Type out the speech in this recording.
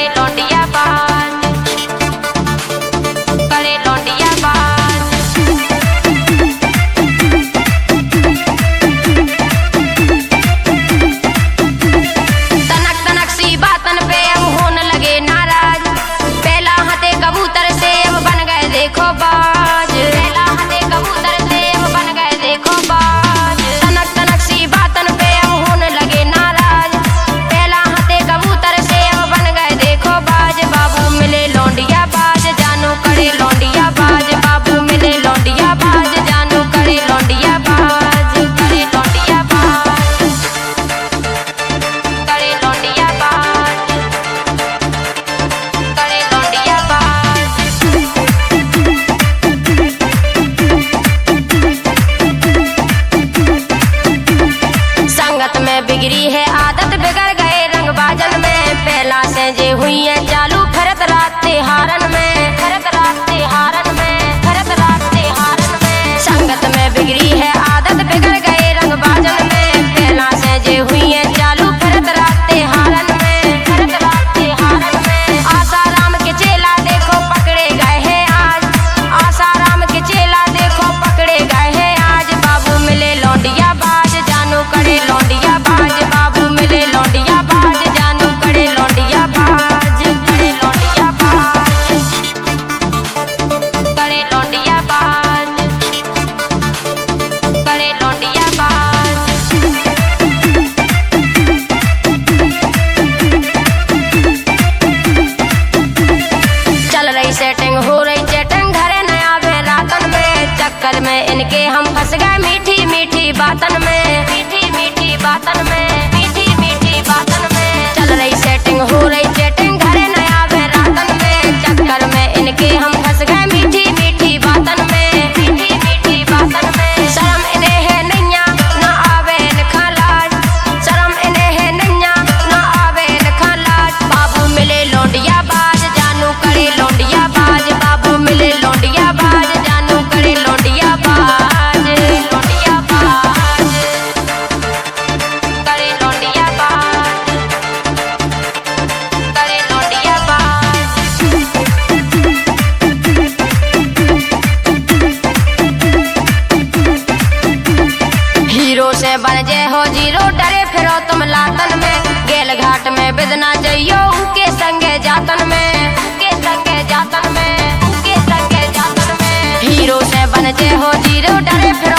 करे लौंडिया बाज, करे लौंडिया बाज। तनक तनक सी बातन पे अब होने लगे नाराज, पहला हाथे कबूतर से अब बन गए देखो बाज, पहला हाथे कबूतर से अब बन गए देखो बाज। तनक तनक सी बातन पे अब होने लगे नाराज, पहला हाथे कबूतर से अब बन गए देखो बाज। बाबू मिले लौंडिया बाज, जानो करे लौंडिया बाज, बाबू मिले लौंडिया बाज, जानो करे लौंडिया बाज, करे लौंडिया बाज, करे लौंडिया बाज, करे लौंडिया बाज। संगत में बिगड़ी है आदत, बिगड़ गए रंग बाजन में, पहला से जे हुई है चालू फरत रात हारन में, फरत रात हारन में, फरत रात हारन में। संगत में बिगड़ी है आदत, बिगड़ गए रंग बाजन में, पहला से जे हुई है चालू फरत रात हारन में, फरत रात हारन में। आसाराम के चेला देखो पकड़े गए हैं आज, आसाराम के चेला देखो पकड़े गए हैं आज। बाबू मिले लौंडिया बाज, जानो करे लौंडिया बाज, बाबू मिले लौंडिया बाज, जानो करे लौंडिया बाज, करे लौंडिया बाज, करे लौंडिया बाज, करे लौंडिया बाज। चल रही सेटिंग, हो रही चैटिंग, घरे नया वे रातन में, चक्कर में इनके हम फंस गए मीठी मीठी बातन में, मीठी मीठी बातन में, मीठी मीठी बातन में। चल रही सेटिंग, हो रही चैटिंग, घरे नया वे रातन में, चक्कर में इनके हम फंस गए मीठी मीठी बातन में, मीठी मीठी बातन में। शर्म इन्हें है नैया ना आवे इनका लाज, शर्म इन्हें है नैया ना आवे इनका लाज। बाबू मिले लौंडिया बाज, जानू करे लौंडिया बाज, बाबू मिले लौंडिया बाज, जानू करे लौंडिया बाज, लौंडिया बाज, करे लौंडिया बाज, करे लौंडिया बाज। हीरो से बन जे हो जीरो, डरे फिरो तुम लातन में, गेल घाट में बिदना जइयो उनके संगे जातन में, उनके संगे जातन में, उनके संगे जातन में। हीरो से बन जे हो जीरो, डरे फिरो